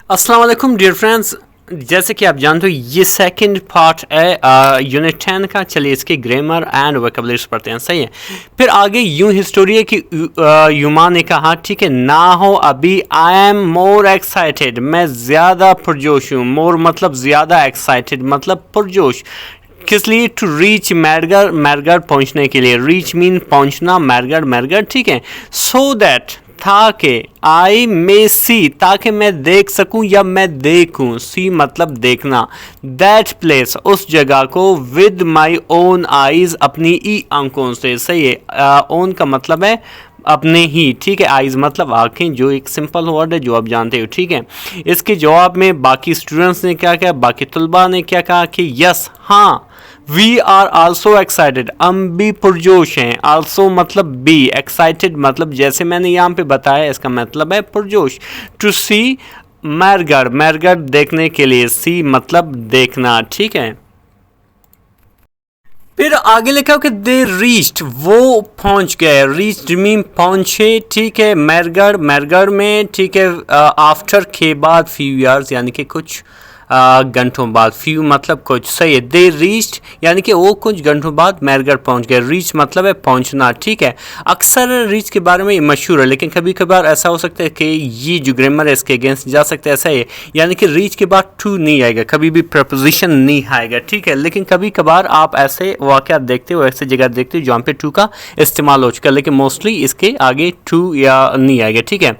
अस्सलाम वालेकुम dear friends. जैसे कि आप जानते हो ये सेकंड पार्ट है यूनिट 10 का। चलिए इसके ग्रामर एंड वोकैबुलरीज पढ़ते हैं। सही है। फिर आगे यूं हिस्टोरी है कि युमा ने कहा ठीक है ना हो अभी आई एम मोर एक्साइटेड, मैं ज़्यादा पुरजोश हूँ। मोर मतलब ज़्यादा, एक्साइटेड मतलब पुरजोश। किस लिए? टू रीच मैरगर, मैरगर पहुँचने के लिए। रीच मीन पहुँचना, मैरगर मैरगर ठीक है। सो दैट ताकि आई मे सी, ताकि मैं देख सकूं या मैं देखूं। सी मतलब देखना। दैट प्लेस उस जगह को विद माई ओन आईज, अपनी ई आंखों से। सही है। ओन का मतलब है अपने ही, ठीक है। आइज मतलब आंखें, जो एक सिंपल वर्ड है जो आप जानते हो, ठीक है। इसके जवाब में बाकी स्टूडेंट्स ने क्या कहा, बाकी तलबा ने क्या कहा कि यस, हाँ, वी आर आल्सो एक्साइटेड, हम भी पुरजोश हैं। आल्सो मतलब बी, एक्साइटेड मतलब जैसे मैंने यहाँ पे बताया इसका मतलब है पुरजोश। टू सी मैरगर, मैरगर देखने के लिए। सी मतलब देखना, ठीक है। फिर आगे लिखा हो कि दे रीच्ड, वो पहुंच गए। रीच्ड मीन पहुंचे, ठीक है। मैरगर, मैरगर में, ठीक है। आफ्टर के बाद, फ्यू ईयर्स यानी कि कुछ घंटों बाद। फ्यू मतलब कुछ। सही है। दे रीच्ड यानी कि वो कुछ घंटों बाद मैरगर पहुंच गए। रीच मतलब है पहुंचना, ठीक है। अक्सर रीच के बारे में मशहूर है, लेकिन कभी कभार ऐसा हो सकता है कि ये जो ग्रामर है इसके अगेंस्ट जा सकता है। ऐसा है यानी कि रीच के बाद टू नहीं आएगा, कभी भी प्रपोजिशन नहीं आएगा, ठीक है। लेकिन कभी कभार आप ऐसे वाक़यात देखते हो, ऐसे जगह देखते हो जहाँ पे टू का इस्तेमाल हो चुका है, लेकिन मोस्टली इसके आगे टू या नहीं आएगा, ठीक है।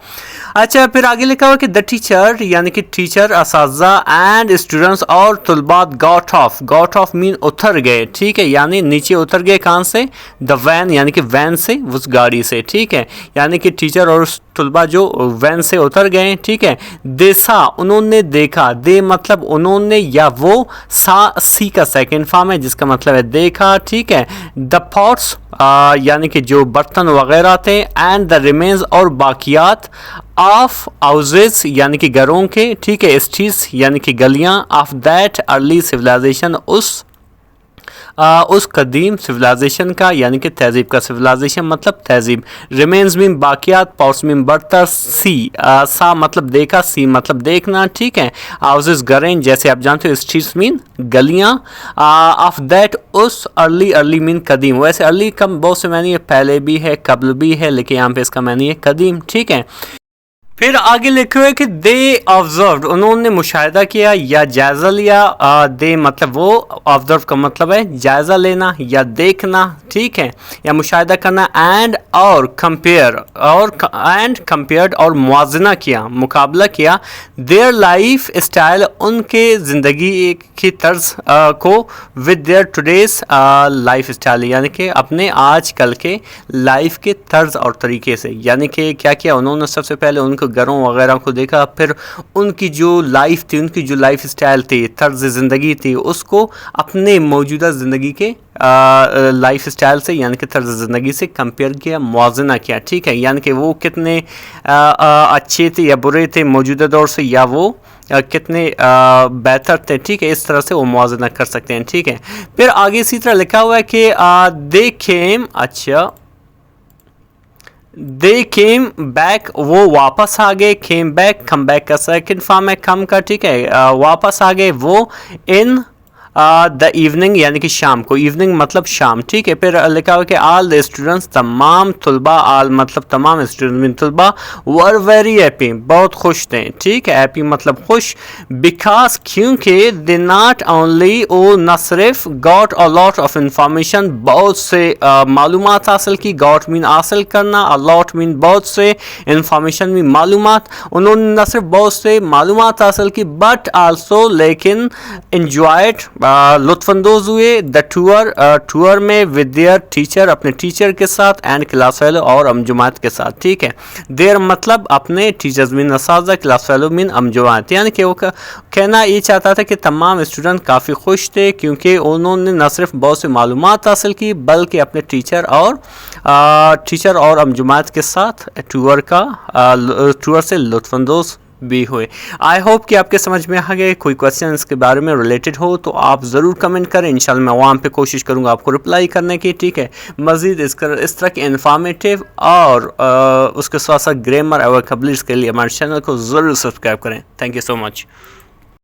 अच्छा, फिर आगे लिखा हुआ कि द टीचर यानी कि टीचर, असातिज़ा एंड स्टूडेंट्स और तलबात got off. Got off mean उतर गए, ठीक है। यानी नीचे उतर गए। कहाँ से? द वैन यानी कि वैन से, उस गाड़ी से, ठीक है। यानी कि टीचर और तलबा जो वैन से उतर गए, ठीक है। देसा उन्होंने देखा। दे मतलब उन्होंने या वो। सा सी का सेकेंड फॉर्म है जिसका मतलब है देखा, ठीक है। द पॉट्स यानी कि जो बर्तन वगैरह थे, एंड द रिमेन्स और बाकियात, ऑफ हाउसेस यानी कि घरों के, ठीक है। स्ट्रीट्स यानी कि गलियां, ऑफ दैट अर्ली सिविलाइजेशन उस कदीम सिविलाइजेशन का यानी कि तहजीब का। सिविलाइजेशन मतलब तहजीब। रिमेन्स मीन बाकियात, पॉट्स मीन बर्तन। सी सा मतलब देखा, सी मतलब देखना, ठीक है। हाउसेस घरें, जैसे आप जानते हो। स्ट्रीट्स मीन गलियां। ऑफ दैट उस, अर्ली, अर्ली मीन कदीम। वैसे अर्ली का बहुत से मानी है, पहले भी है, कबल भी है, लेकिन यहाँ पे इसका मानी है कदीम, ठीक है। फिर आगे लिखे हुए कि दे ऑब्जर्व, उन्होंने मुशाहिदा किया या जायजा लिया। दे मतलब वो, ऑब्जर्व का मतलब है जायजा लेना या देखना, ठीक है, या मुशाहिदा करना। एंड और कंपेयर, और एंड कंपेयर्ड और मुआजना किया, मुकाबला किया। देयर लाइफ स्टाइल, उनके ज़िंदगी की तर्ज को, with their today's life style यानी कि अपने आज कल के लाइफ के तर्ज और तरीके से। यानी कि क्या किया उन्होंने? सबसे पहले उनको घरों वगैरह को देखा, फिर उनकी जो लाइफ थी, उनकी जो लाइफ स्टाइल थी, तर्ज ज़िंदगी थी, उसको अपने मौजूदा ज़िंदगी के लाइफ स्टाइल से यानी कि तर्ज ज़िंदगी से कंपेयर किया, मुआवजना किया, ठीक है। यानी कि वो कितने अच्छे थे या बुरे थे मौजूदा दौर से, या वो कितने बेहतर थे, ठीक है। इस तरह से वो मुआवजना कर सकते हैं, ठीक है। फिर आगे इसी तरह लिखा हुआ है कि दे केम, अच्छा, दे केम बैक, वो वापस आ गए। केम बैक, कम बैक का सेकंड फॉर्म है कम का, ठीक है। वापस आ गए वो, इन द इवनिंग यानी कि शाम को। इवनिंग मतलब शाम, ठीक है। फिर लिखा हुआ कि ऑल द स्टूडेंट्स, तमाम तलबा, ऑल मतलब तमाम स्टूडेंट तलबा, वर वेरी हैप्पी, बहुत खुश थे, ठीक है। हैप्पी मतलब खुश। बिकॉज क्योंकि दे नॉट ओनली, वो न सिर्फ got a lot of information, बहुत से मालूमात हासिल की। गॉट मीन हासिल करना, अ लॉट मीन बहुत से, इंफॉर्मेशन मीन मालूमात। उन्होंने न सिर्फ बहुत से मालूमात हासिल की, बट आल्सो लेकिन इंजॉयड, लुत्फानंदोज हुए। द टूर, टूर में विद देयर टीचर, अपने टीचर के साथ, एंड क्लास फेलो और अमजुमात के साथ, ठीक है। देयर मतलब अपने, टीचर्स मीन असातिज़ा, क्लास फेलो मीन अमजुमात। यानी कि वो कहना ये चाहता था कि तमाम स्टूडेंट काफ़ी खुश थे क्योंकि उन्होंने न सिर्फ बहुत सी मालूमात हासिल की, बल्कि अपने टीचर और अमजुमात के साथ टूर से लुत्फानंदोज भी हुए। आई होप कि आपके समझ में आ गए। कोई क्वेश्चन इसके बारे में रिलेटेड हो तो आप ज़रूर कमेंट करें, इंशाल्लाह मैं वहाँ पे कोशिश करूँगा आपको रिप्लाई करने की, ठीक है। मज़ीद इस तरह के इन्फॉर्मेटिव और उसके साथ साथ ग्रामर और वोकैबुलरीज के लिए हमारे चैनल को ज़रूर सब्सक्राइब करें। Thank you so much.